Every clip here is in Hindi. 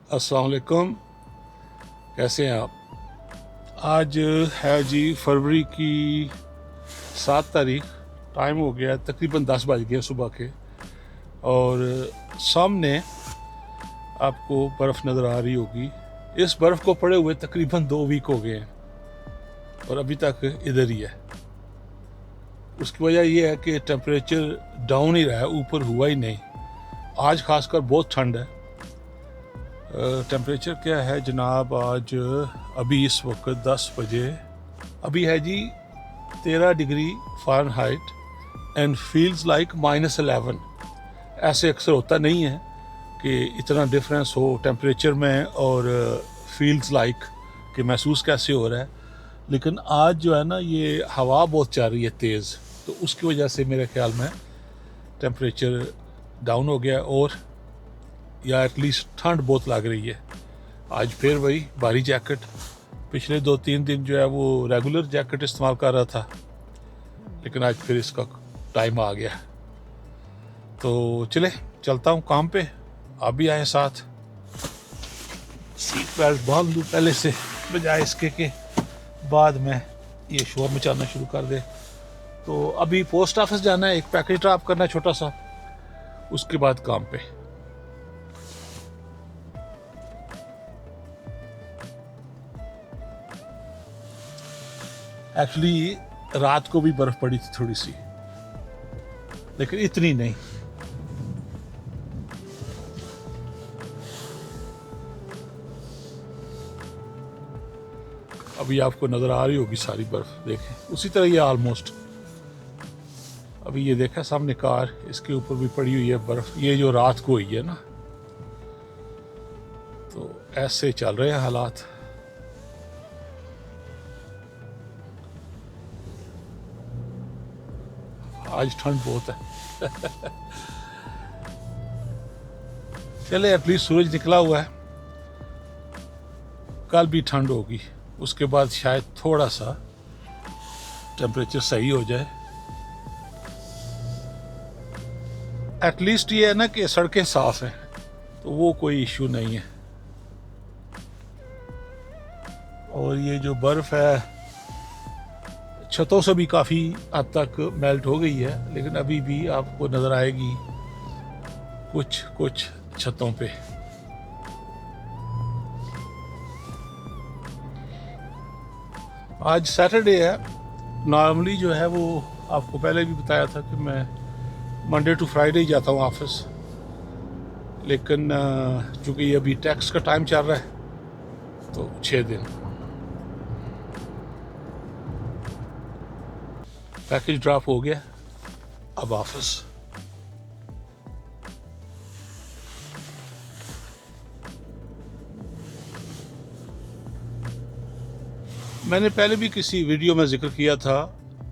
अस्सलाम वालेकुम, कैसे हैं आप। आज है जी फरवरी की 7 तारीख। टाइम हो गया तकरीबन 10 बज गए सुबह के, और सामने आपको बर्फ़ नज़र आ रही होगी। इस बर्फ़ को पड़े हुए तकरीबन 2 वीक हो गए हैं और अभी तक इधर ही है। उसकी वजह यह है कि टेम्परेचर डाउन ही रहा है, ऊपर हुआ ही नहीं। आज खासकर बहुत ठंड है। टेम्परेचर क्या है जनाब, आज अभी इस वक्त 10 बजे अभी है जी 13 degree Fahrenheit and feels like -11। ऐसे अक्सर होता नहीं है कि इतना डिफरेंस हो टेम्परेचर में और फील्स लाइक कि महसूस कैसे हो रहा है। लेकिन आज जो है ना, ये हवा बहुत चल रही है तेज़, तो उसकी वजह से मेरे ख्याल में टेम्परेचर डाउन हो गया, और या एटलीस्ट ठंड बहुत लग रही है। आज फिर वही भारी जैकेट, पिछले 2-3 दिन जो है वो रेगुलर जैकेट इस्तेमाल कर रहा था, लेकिन आज फिर इसका टाइम आ गया। तो चले चलता हूँ काम पे, आप भी आए साथ। सीट बेल्ट बांध लूँ पहले से, बजाय इसके के बाद में ये शोर मचाना शुरू कर दे। तो अभी पोस्ट ऑफिस जाना है, एक पैकेज ड्रॉप करना है छोटा सा, उसके बाद काम पे। एक्चुअली रात को भी बर्फ पड़ी थी थोड़ी सी, लेकिन इतनी नहीं। अभी आपको नजर आ रही होगी सारी बर्फ, देखें उसी तरह ये ऑलमोस्ट। अभी ये देखा सामने कार, इसके ऊपर भी पड़ी हुई है बर्फ, ये जो रात को हुई है ना। तो ऐसे चल रहे हैं हालात। आज ठंड बहुत है। चले एटलीस्ट सूरज निकला हुआ है। कल भी ठंड होगी, उसके बाद शायद थोड़ा सा टेम्परेचर सही हो जाए। एटलीस्ट ये है ना कि सड़कें साफ हैं, तो वो कोई इशू नहीं है। और ये जो बर्फ है छतों से भी काफ़ी हद तक मेल्ट हो गई है, लेकिन अभी भी आपको नज़र आएगी कुछ कुछ छतों पे। आज सैटरडे है। नॉर्मली जो है वो आपको पहले भी बताया था कि मैं मंडे टू फ्राइडे ही जाता हूँ ऑफिस, लेकिन चूँकि अभी टैक्स का टाइम चल रहा है तो 6 दिन। पैकेज ड्रॉप हो गया, अब ऑफिस। मैंने पहले भी किसी वीडियो में जिक्र किया था,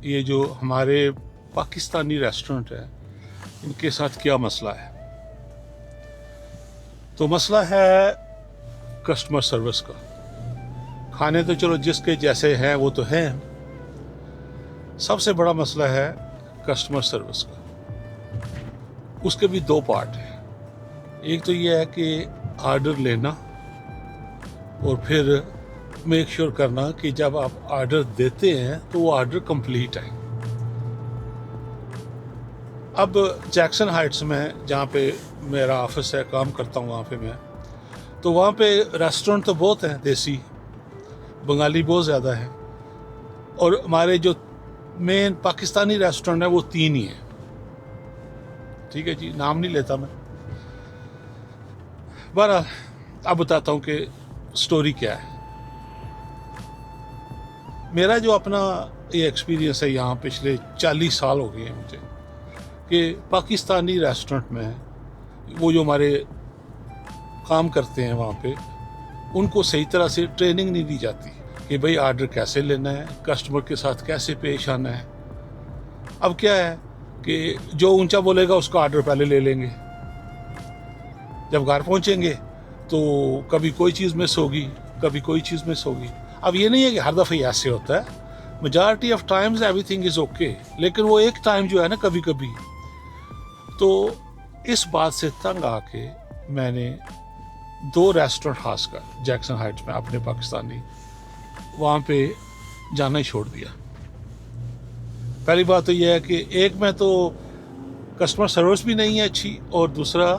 ये जो हमारे पाकिस्तानी रेस्टोरेंट है इनके साथ क्या मसला है। तो मसला है कस्टमर सर्विस का। खाने तो चलो जिसके जैसे हैं वो तो हैं, सबसे बड़ा मसला है कस्टमर सर्विस का। उसके भी 2 पार्ट हैं। एक तो ये है कि ऑर्डर लेना, और फिर मेक श्योर करना कि जब आप ऑर्डर देते हैं तो वो ऑर्डर कंप्लीट है। अब जैक्सन हाइट्स में जहाँ पे मेरा ऑफिस है, काम करता हूँ वहाँ पे मैं, तो वहाँ पे रेस्टोरेंट तो बहुत हैं, देसी बंगाली बहुत ज़्यादा है, और हमारे जो मेन पाकिस्तानी रेस्टोरेंट है वो 3 ही हैं। ठीक है जी, नाम नहीं लेता मैं। बहरहाल अब बताता हूँ कि स्टोरी क्या है। मेरा जो अपना ये एक्सपीरियंस है यहाँ, पिछले 40 साल हो गए हैं मुझे, कि पाकिस्तानी रेस्टोरेंट में वो जो हमारे काम करते हैं वहाँ पे, उनको सही तरह से ट्रेनिंग नहीं दी जाती कि भाई ऑर्डर कैसे लेना है, कस्टमर के साथ कैसे पेश आना है। अब क्या है कि जो ऊंचा बोलेगा उसका ऑर्डर पहले ले लेंगे, जब घर पहुँचेंगे तो कभी कोई चीज़ मिस होगी, कभी कोई चीज़ मिस होगी। अब ये नहीं है कि हर दफ़े ऐसे होता है, majority of times everything is okay, लेकिन वो एक टाइम जो है ना कभी कभी, तो इस बात से तंग आके मैंने 2 रेस्टोरेंट खासकर जैक्सन हाइट्स में अपने पाकिस्तानी, वहाँ पे जाना ही छोड़ दिया। पहली बात तो यह है कि एक में तो कस्टमर सर्विस भी नहीं है अच्छी, और दूसरा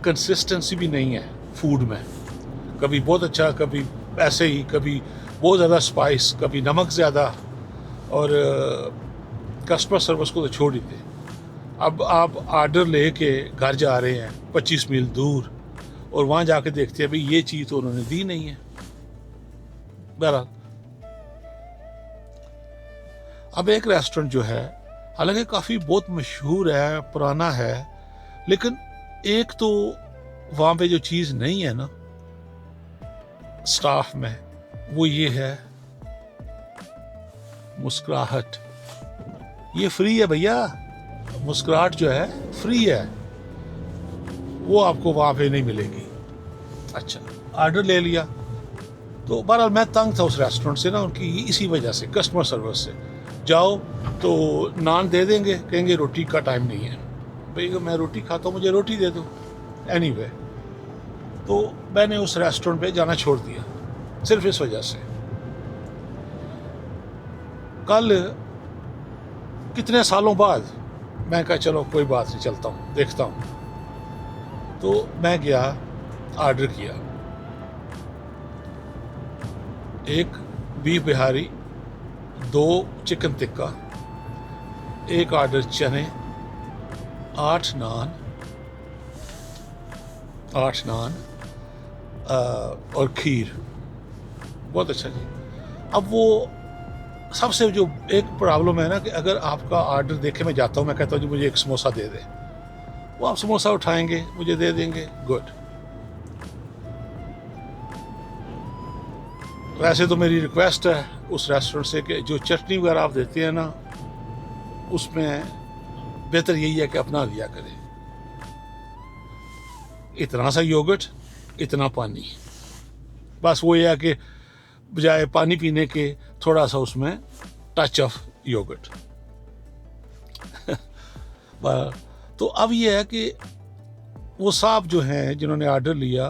कंसिस्टेंसी भी नहीं है फूड में। कभी बहुत अच्छा, कभी ऐसे ही, कभी बहुत ज़्यादा स्पाइस, कभी नमक ज़्यादा, और कस्टमर सर्विस को तो छोड़ ही दे। अब आप आर्डर लेके घर जा रहे हैं 25 मील दूर, और वहाँ जाके देखते हैं भाई ये चीज़ तो उन्होंने दी नहीं है। बहरहाल अब एक रेस्टोरेंट जो है, हालांकि काफ़ी बहुत मशहूर है, पुराना है, लेकिन एक तो वहाँ पे जो चीज़ नहीं है ना स्टाफ में, वो ये है मुस्कुराहट। ये फ्री है भैया, मुस्कुराहट जो है फ्री है, वो आपको वहाँ पे नहीं मिलेगी। अच्छा, ऑर्डर ले लिया, तो बहरहाल मैं तंग था उस रेस्टोरेंट से ना, उनकी इसी वजह से, कस्टमर सर्विस से। जाओ तो नान दे देंगे, कहेंगे रोटी का टाइम नहीं है। भाई मैं रोटी खाता हूँ, मुझे रोटी दे दो। एनीवे, तो मैंने उस रेस्टोरेंट पे जाना छोड़ दिया सिर्फ इस वजह से। कल कितने सालों बाद मैं कहा चलो कोई बात नहीं, चलता हूँ देखता हूँ। तो मैं गया, ऑर्डर किया, एक बीफ बिहारी, 2 चिकन टिक्का, एक ऑर्डर चने, 8 नान और खीर। बहुत अच्छा जी। अब वो सबसे जो एक प्रॉब्लम है ना कि अगर आपका ऑर्डर देखे, मैं जाता हूँ, मैं कहता हूँ जी मुझे एक समोसा दे दे, वो आप समोसा उठाएंगे, मुझे दे देंगे, गुड। वैसे तो मेरी रिक्वेस्ट है उस रेस्टोरेंट से कि जो चटनी वगैरह आप देते हैं ना, उसमें बेहतर यही है कि अपना दिया करें। इतना सा योगर्ट, इतना पानी, बस वो ये है कि बजाय पानी पीने के थोड़ा सा उसमें टच ऑफ योगर्ट। तो अब ये है कि वो साहब जो हैं जिन्होंने ऑर्डर लिया,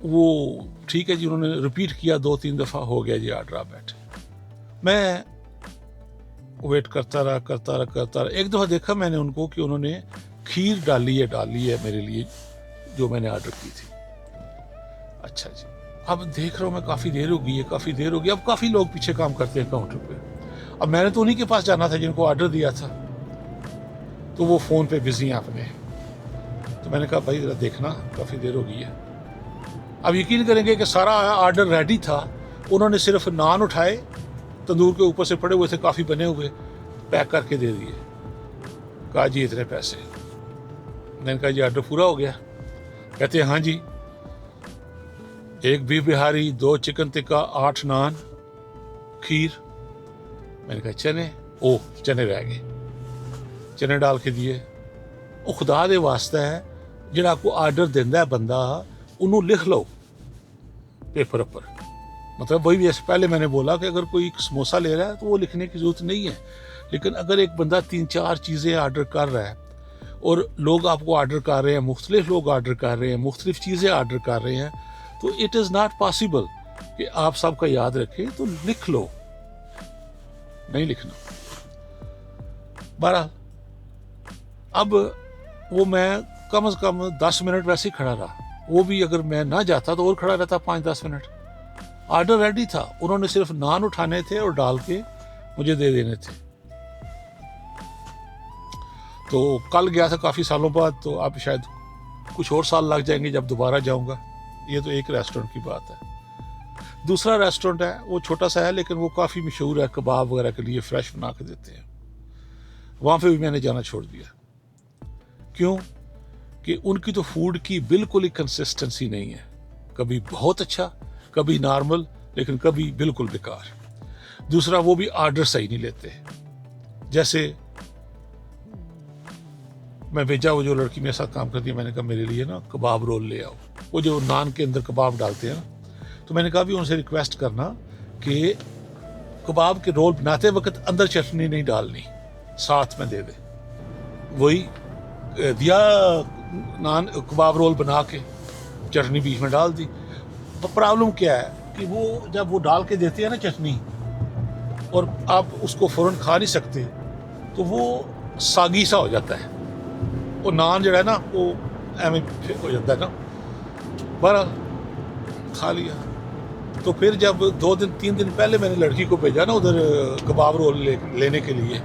वो ठीक है जी, उन्होंने रिपीट किया 2-3 दफ़ा, हो गया जी ऑर्डर, आप बैठे। मैं वेट करता रहा। एक दफ़ा देखा मैंने उनको कि उन्होंने खीर डाली है मेरे लिए, जो मैंने ऑर्डर की थी। अच्छा जी, अब देख रहा हूँ मैं, काफ़ी देर हो गई है। अब काफ़ी लोग पीछे काम करते हैं काउंटर पे। अब मैंने तो उन्हीं के पास जाना था जिनको ऑर्डर दिया था, तो वो फ़ोन पे बिजी हैं अपने। तो मैंने कहा भाई ज़रा देखना, काफ़ी देर हो गई है। अब यकीन करेंगे कि सारा ऑर्डर रेडी था, उन्होंने सिर्फ नान उठाए, तंदूर के ऊपर से पड़े हुए थे, काफ़ी बने हुए, पैक करके दे दिए। कहा जी इतने पैसे। मैंने कहा जी ऑर्डर पूरा हो गया? कहते हैं हाँ जी, एक बीफ बिहारी, 2 चिकन टिक्का, 8 नान, खीर। मैंने कहा चने, चने रह गए, चने डाल के दिए। वो खुदा दे वास्ता है, जिहड़ा आपको ऑर्डर देंदा है बंदा, उन्होंने लिख लो पेपर पर। मतलब वही जैसे पहले मैंने बोला कि अगर कोई समोसा ले रहा है तो वो लिखने की जरूरत नहीं है, लेकिन अगर एक बंदा 3-4 चीज़ें ऑर्डर कर रहा है और लोग आपको ऑर्डर कर रहे हैं, मुख्तलिफ लोग ऑर्डर कर रहे हैं, मुख्तलिफ चीज़ें ऑर्डर कर रहे हैं, तो इट इज़ नॉट पॉसिबल कि आप सबका याद रखें, तो लिख लो, नहीं लिखना। बहरहाल अब वो मैं कम से कम 10 मिनट वैसे ही खड़ा रहा, वो भी अगर मैं ना जाता तो और खड़ा रहता 5-10 मिनट। ऑर्डर रेडी था, उन्होंने सिर्फ नान उठाने थे और डाल के मुझे दे देने थे। तो कल गया था काफ़ी सालों बाद, तो अब शायद कुछ और साल लग जाएंगे जब दोबारा जाऊंगा। ये तो एक रेस्टोरेंट की बात है। दूसरा रेस्टोरेंट है, वो छोटा सा है लेकिन वो काफ़ी मशहूर है, कबाब वगैरह के लिए फ्रेश बना के देते हैं। वहाँ पे भी मैंने जाना छोड़ दिया। क्यों? कि उनकी तो फूड की बिल्कुल ही कंसिस्टेंसी नहीं है, कभी बहुत अच्छा, कभी नॉर्मल, लेकिन कभी बिल्कुल बेकार। दूसरा, वो भी ऑर्डर सही नहीं लेते। जैसे मैं भेजा, वो जो लड़की मेरे साथ काम करती है, मैंने कहा मेरे लिए ना कबाब रोल ले आओ, वो जो नान के अंदर कबाब डालते हैं ना, तो मैंने कहा भी उनसे रिक्वेस्ट करना कि कबाब के रोल बनाते वक्त अंदर चटनी नहीं डालनी, साथ में दे दे। वही दिया नान कबाब रोल बना के चटनी बीच में डाल दी। प्रॉब्लम क्या है कि वो जब वो डाल के देते हैं ना चटनी, और आप उसको फ़ौरन खा नहीं सकते, तो वो सागी सा हो जाता है, वो नान जो है ना वो एवं हो जाता है ना। बहरहाल खा लिया। तो फिर जब 2-3 दिन पहले मैंने लड़की को भेजा ना उधर कबाब रोल लेने के लिए,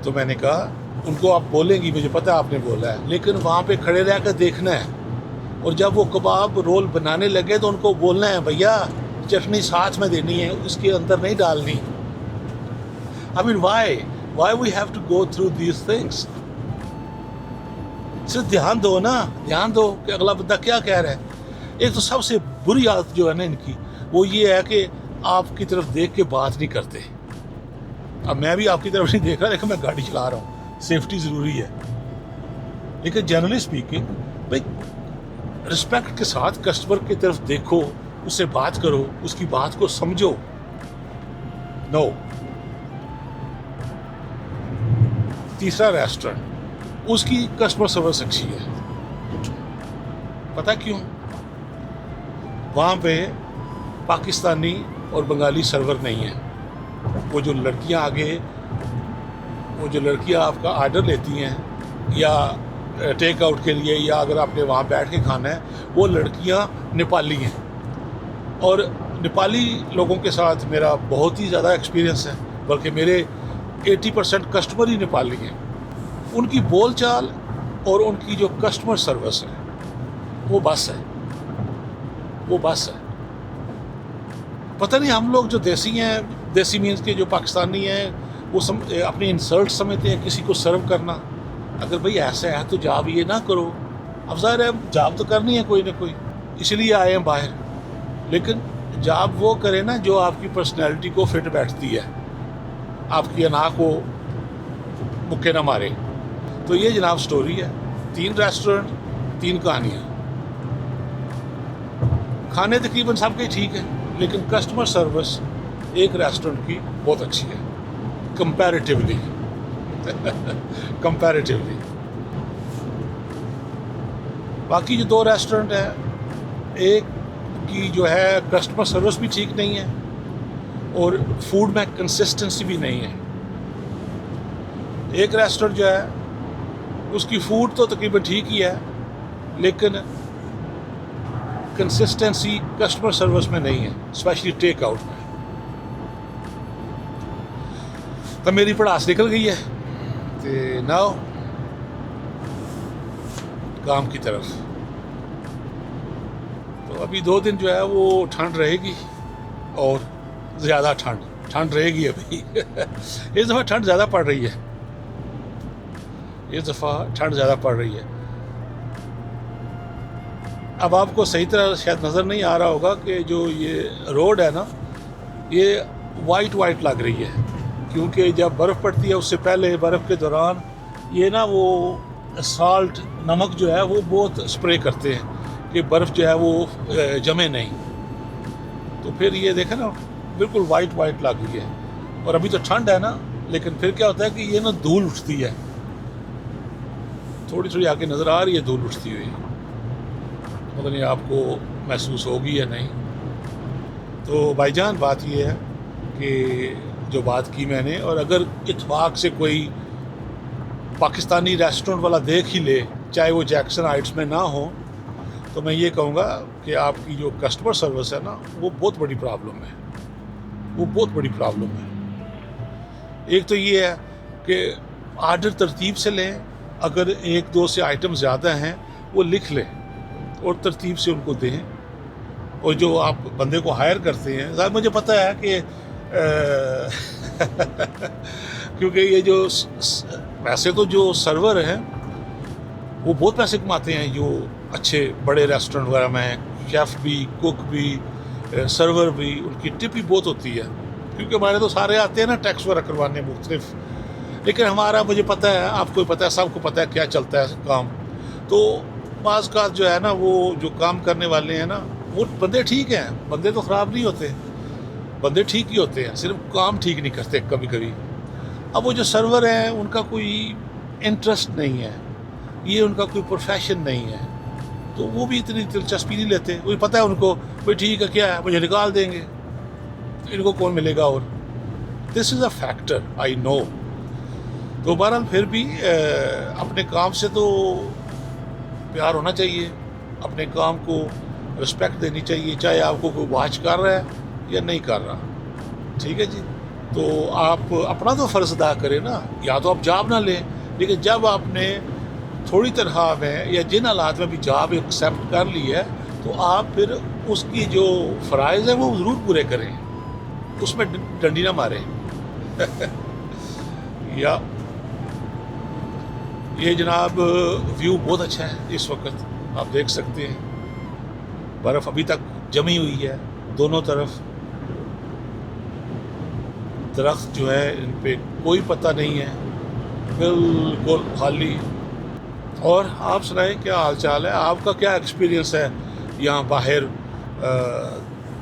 तो मैंने कहा उनको आप बोलेंगी, मुझे पता है आपने बोला है, लेकिन वहाँ पे खड़े रह कर देखना है, और जब वो कबाब रोल बनाने लगे तो उनको बोलना है भैया चटनी साथ में देनी है, उसके अंदर नहीं डालनी। I mean, why we have to go through these things? सिर्फ ध्यान दो ना, ध्यान दो कि अगला बंदा क्या कह रहा है। एक तो सबसे बुरी आदत जो है ना इनकी, वो ये है कि आपकी तरफ देख के बात नहीं करते। अब मैं भी आपकी तरफ नहीं देख रहा, लेकिन मैं गाड़ी चला रहा हूँ, सेफ्टी ज़रूरी है। लेकिन जनरली स्पीकिंग भाई रिस्पेक्ट के साथ कस्टमर की तरफ देखो, उससे बात करो, उसकी बात को समझो। नो। तीसरा रेस्टोरेंट, उसकी कस्टमर सर्विस अच्छी है। पता क्यों? वहाँ पे पाकिस्तानी और बंगाली सर्वर नहीं है। वो जो लड़कियाँ आपका आर्डर लेती हैं या टेक आउट के लिए, या अगर आपने वहाँ बैठ के खाना है, वो लड़कियाँ नेपाली हैं। और नेपाली लोगों के साथ मेरा बहुत ही ज़्यादा एक्सपीरियंस है, बल्कि मेरे 80% कस्टमर ही नेपाली हैं। उनकी बोलचाल और उनकी जो कस्टमर सर्विस है वो बस है। पता नहीं हम लोग जो देसी हैं, देसी मीन्स के जो पाकिस्तानी हैं, वो अपनी इंसल्ट समझते हैं किसी को सर्व करना। अगर भाई ऐसा है तो जॉब ये ना करो। अब ज़ाहिर है जॉब तो करनी है कोई ना कोई, इसलिए आए हैं बाहर, लेकिन जॉब वो करे ना जो आपकी पर्सनैलिटी को फिट बैठती है, आपकी अना को मुक्के ना मारे। तो ये जनाब स्टोरी है। 3 रेस्टोरेंट, 3 कहानियाँ। खाने तकरीबन सबके ठीक है, लेकिन कस्टमर सर्विस एक रेस्टोरेंट की बहुत अच्छी है कंपैरेटिवली। बाकी जो 2 रेस्टोरेंट हैं, एक की जो है कस्टमर सर्विस भी ठीक नहीं है और फूड में कंसिस्टेंसी भी नहीं है। एक रेस्टोरेंट जो है उसकी फूड तो तकरीबन ठीक ही है, लेकिन कंसिस्टेंसी कस्टमर सर्विस में नहीं है, स्पेशली टेक आउट में। तो मेरी पढ़ास निकल गई है, तो नाउ काम की तरफ। तो अभी 2 दिन जो है वो ठंड रहेगी, और ज़्यादा ठंड रहेगी अभी। इस दफ़ा ठंड ज़्यादा पड़ रही है। अब आपको सही तरह शायद नज़र नहीं आ रहा होगा कि जो ये रोड है ना, ये वाइट लग रही है, क्योंकि जब बर्फ़ पड़ती है उससे पहले, बर्फ़ के दौरान ये ना वो साल्ट, नमक जो है वो बहुत स्प्रे करते हैं कि बर्फ़ जो है वो जमे नहीं। तो फिर ये देखें ना, बिल्कुल वाइट लग गई है। और अभी तो ठंड है ना, लेकिन फिर क्या होता है कि ये ना धूल उठती है, थोड़ी आके नज़र आ रही है धूल उठती हुई। पता नहीं आपको महसूस होगी या नहीं। तो भाईजान बात ये है कि जो बात की मैंने, और अगर इत्तेफाक से कोई पाकिस्तानी रेस्टोरेंट वाला देख ही ले, चाहे वो जैक्सन हाइट्स में ना हो, तो मैं ये कहूँगा कि आपकी जो कस्टमर सर्विस है ना, वो बहुत बड़ी प्रॉब्लम है। एक तो ये है कि आर्डर तरतीब से लें, अगर 1-2 से आइटम ज़्यादा हैं वो लिख लें और तरतीब से उनको दें। और जो आप बंदे को हायर करते हैं, ज़ाहिर मुझे पता है कि क्योंकि ये जो वैसे तो जो सर्वर हैं वो बहुत पैसे कमाते हैं, जो अच्छे बड़े रेस्टोरेंट वगैरह में शेफ़ भी, कुक भी, सर्वर भी, उनकी टिप भी बहुत होती है, क्योंकि हमारे तो सारे आते हैं ना टैक्स वगैरह करवाने मुख्तलिफ। लेकिन हमारा, मुझे पता है, आपको पता है, सबको पता है क्या चलता है काम। तो बाज़ का जो है ना, वो जो काम करने वाले हैं ना, वो बंदे ठीक हैं, बंदे तो ख़राब नहीं होते, बंदे ठीक ही होते हैं, सिर्फ काम ठीक नहीं करते कभी कभी। अब वो जो सर्वर हैं उनका कोई इंटरेस्ट नहीं है, ये उनका कोई प्रोफेशन नहीं है, तो वो भी इतनी दिलचस्पी नहीं लेते। वो पता है उनको भाई ठीक है क्या है, मुझे निकाल देंगे, तो इनको कौन मिलेगा। और this is a factor, I know. तो बहरहाल फिर भी अपने काम से तो प्यार होना चाहिए, अपने काम को रिस्पेक्ट देनी चाहिए, चाहे आपको कोई वाच कर रहा है या नहीं कर रहा, ठीक है जी। तो आप अपना तो फ़र्ज़ अदा करें ना, या तो आप जॉब ना लें, लेकिन जब आपने थोड़ी तनख्वाह में या जिन हालात में भी जॉब एक्सेप्ट कर ली है, तो आप फिर उसकी जो फ़राइज़ हैं वो ज़रूर पूरे करें, उसमें डंडी ना मारें। या ये जनाब व्यू बहुत अच्छा है इस वक्त, आप देख सकते हैं बर्फ़ अभी तक जमी हुई है दोनों तरफ, दरख्त जो है इन पे कोई पता नहीं है, बिल्कुल खाली। और आप सुनाएं क्या हाल चाल है, आपका क्या एक्सपीरियंस है यहाँ बाहर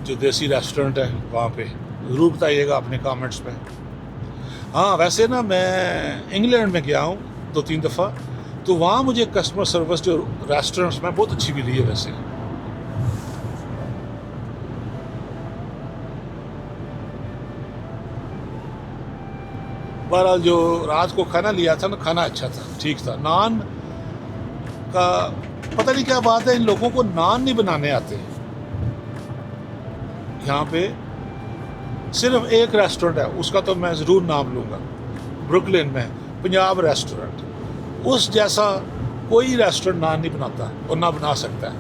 जो देसी रेस्टोरेंट है वहाँ पे, ज़रूर बताइएगा अपने कमेंट्स में। हाँ वैसे ना मैं इंग्लैंड में गया हूँ 2-3 दफ़ा, तो वहाँ मुझे कस्टमर सर्विस जो रेस्टोरेंट्स में बहुत अच्छी मिली है वैसे। बहरहाल जो रात को खाना लिया था ना, खाना अच्छा था, ठीक था। नान का पता नहीं क्या बात है, इन लोगों को नान नहीं बनाने आते। यहाँ पे सिर्फ एक रेस्टोरेंट है, उसका तो मैं ज़रूर नाम लूँगा, ब्रुकलिन में पंजाब रेस्टोरेंट। उस जैसा कोई रेस्टोरेंट नान नहीं बनाता और ना बना सकता है।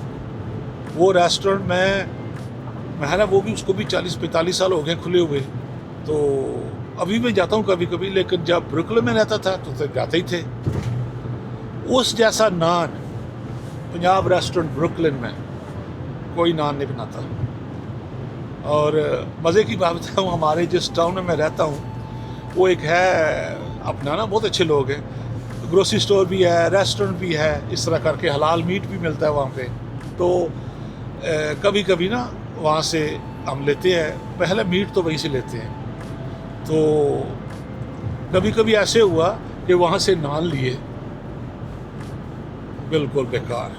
वो रेस्टोरेंट में है ना, वो भी उसको भी 40-45 साल हो गए खुले हुए, तो अभी मैं जाता हूँ कभी कभी, लेकिन जब ब्रुकलिन में रहता था तो जाते ही थे। उस जैसा नान पंजाब रेस्टोरेंट ब्रुकलिन में कोई नान नहीं बनाता। और मज़े की बात बताऊँ, हमारे जिस टाउन में मैं रहता हूँ वो एक है अपना ना, बहुत अच्छे लोग हैं, ग्रोसरी स्टोर भी है, रेस्टोरेंट भी है, इस तरह करके हलाल मीट भी मिलता है वहाँ पे। तो कभी कभी ना वहाँ से हम लेते हैं, पहले मीट तो वहीं से लेते हैं। तो कभी कभी ऐसे हुआ कि वहाँ से नान लिए, बिल्कुल बेकार,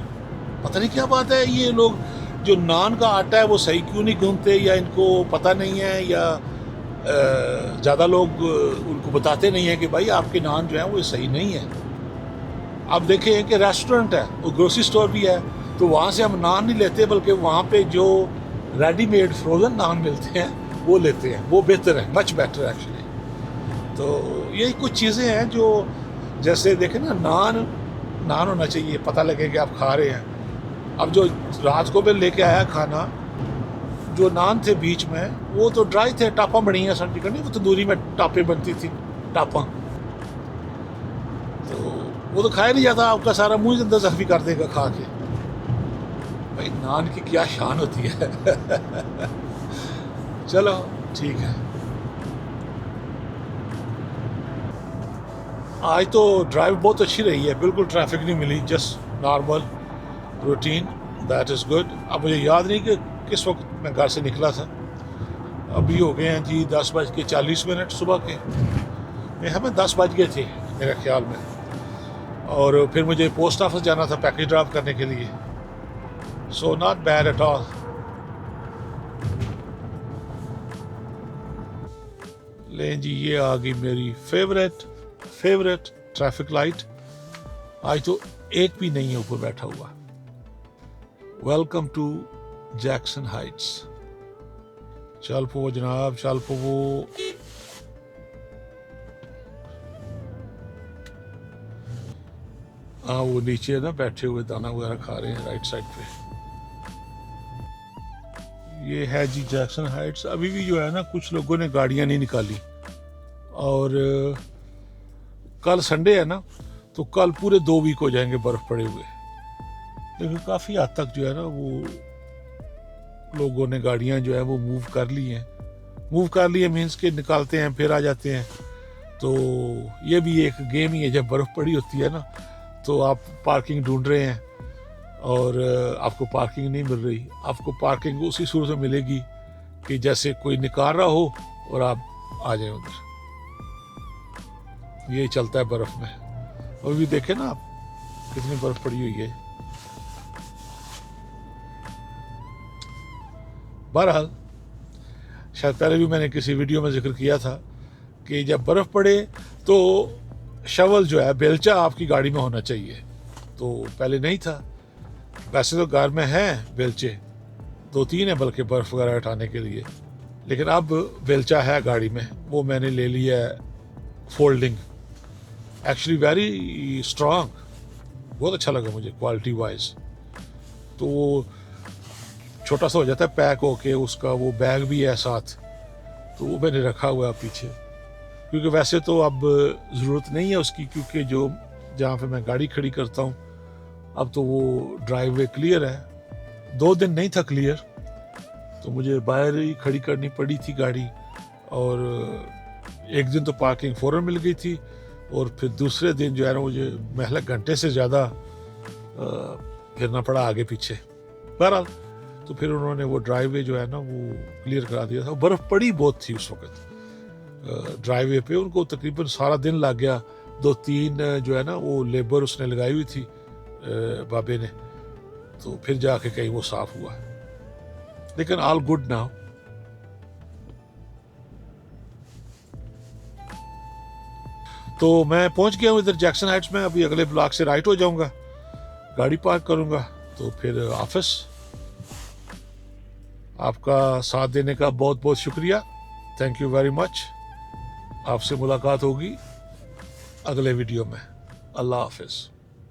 पता नहीं क्या बात है। ये लोग जो नान का आटा है वो सही क्यों नहीं गूंथते, या इनको पता नहीं है, या ज़्यादा लोग उनको बताते नहीं हैं कि भाई आपके नान जो है वो सही नहीं है। आप देखें कि रेस्टोरेंट है और ग्रोसरी स्टोर भी है, तो वहाँ से हम नान नहीं लेते, बल्कि वहाँ पे जो रेडीमेड फ्रोज़न नान मिलते हैं वो लेते हैं, वो बेहतर है, मच बेटर एक्चुअली। तो ये कुछ चीज़ें हैं जो, जैसे देखें ना, नान होना चाहिए, पता लगे कि आप खा रहे हैं। अब जो रात को मैं लेके आया खाना, जो नान थे बीच में वो तो ड्राई थे, टापा बनी है सब्जी करनी, वो तंदूरी में टापे बनती थी, टापा, तो वो तो खाया नहीं जाता, आपका सारा मुंह अंदर जख्मी कर देगा खा के। भाई नान की क्या शान होती है। चलो ठीक है, आज तो ड्राइव बहुत अच्छी रही है, बिल्कुल ट्रैफिक नहीं मिली, just normal routine, that is good. अब मुझे याद नहीं कि किस वक्त मैं घर से निकला था, अभी हो गए हैं जी 10:40 सुबह के, हमें 10 बज गए थे मेरे ख्याल में। और फिर मुझे पोस्ट ऑफिस जाना था पैकेज ड्रॉप करने के लिए, so not bad at all. ले जी, ये आ गई मेरी फेवरेट ट्रैफिक लाइट, आज तो एक भी नहीं है ऊपर बैठा हुआ। Welcome to Jackson Heights. चल पो जनाब, चल पो। हाँ वो नीचे ना बैठे हुए दाना वगैरह खा रहे हैं राइट साइड पे। ये है जी जैक्सन हाइट्स। अभी भी जो है ना, कुछ लोगों ने गाड़ियां नहीं निकाली, और कल संडे है ना, तो कल पूरे 2 वीक हो जाएंगे बर्फ पड़े हुए। लेकिन काफ़ी हद तक जो है ना, वो लोगों ने गाड़ियां जो है वो मूव कर ली हैं मीन्स के निकालते हैं फिर आ जाते हैं। तो ये भी एक गेम ही है, जब बर्फ़ पड़ी होती है ना, तो आप पार्किंग ढूंढ रहे हैं और आपको पार्किंग नहीं मिल रही। आपको पार्किंग उसी सूरत में मिलेगी कि जैसे कोई निकाल रहा हो और आप आ जाए उधर। ये चलता है बर्फ़ में। और भी देखें ना आप, कितनी बर्फ पड़ी हुई है। बहरहाल, शायद पहले भी मैंने किसी वीडियो में जिक्र किया था कि जब बर्फ़ पड़े तो शवल जो है, बेलचा आपकी गाड़ी में होना चाहिए। तो पहले नहीं था। वैसे तो कार में हैं बेलचे, 2-3 है बल्कि बर्फ़ वगैरह हटाने के लिए, लेकिन अब बेलचा है गाड़ी में। वो मैंने ले लिया है फोल्डिंग, एक्चुअली वेरी स्ट्रॉन्ग, बहुत अच्छा लगा मुझे क्वालिटी वाइज। तो वो छोटा सा हो जाता है पैक होके, उसका वो बैग भी है साथ, तो वो मैंने रखा हुआ है पीछे, क्योंकि वैसे तो अब ज़रूरत नहीं है उसकी, क्योंकि जो जहाँ पे मैं गाड़ी खड़ी करता हूँ अब तो वो ड्राइववे क्लियर है। 2 दिन नहीं था क्लियर, तो मुझे बाहर ही खड़ी करनी पड़ी थी गाड़ी, और एक दिन तो पार्किंग फ़ौरन मिल गई थी, और फिर दूसरे दिन जो है ना मुझे महज घंटे से ज़्यादा फिरना पड़ा आगे पीछे। बहरहाल, तो फिर उन्होंने वो ड्राइववे जो है ना वो क्लियर करा दिया था। बर्फ़ पड़ी बहुत थी उस वक्त ड्राइववे पे, उनको तकरीबन सारा दिन लग गया। 2-3 जो है ना वो लेबर उसने लगाई हुई थी बाबे ने, तो फिर जाके कहीं वो साफ हुआ। लेकिन ऑल गुड नाउ। तो मैं पहुंच गया हूँ इधर जैक्सन हाइट्स में। अभी अगले ब्लॉक से राइट हो जाऊंगा, गाड़ी पार्क करूंगा, तो फिर ऑफिस। आपका साथ देने का बहुत बहुत शुक्रिया, थैंक यू वेरी मच। आपसे मुलाकात होगी अगले वीडियो में। अल्लाह हाफिज़।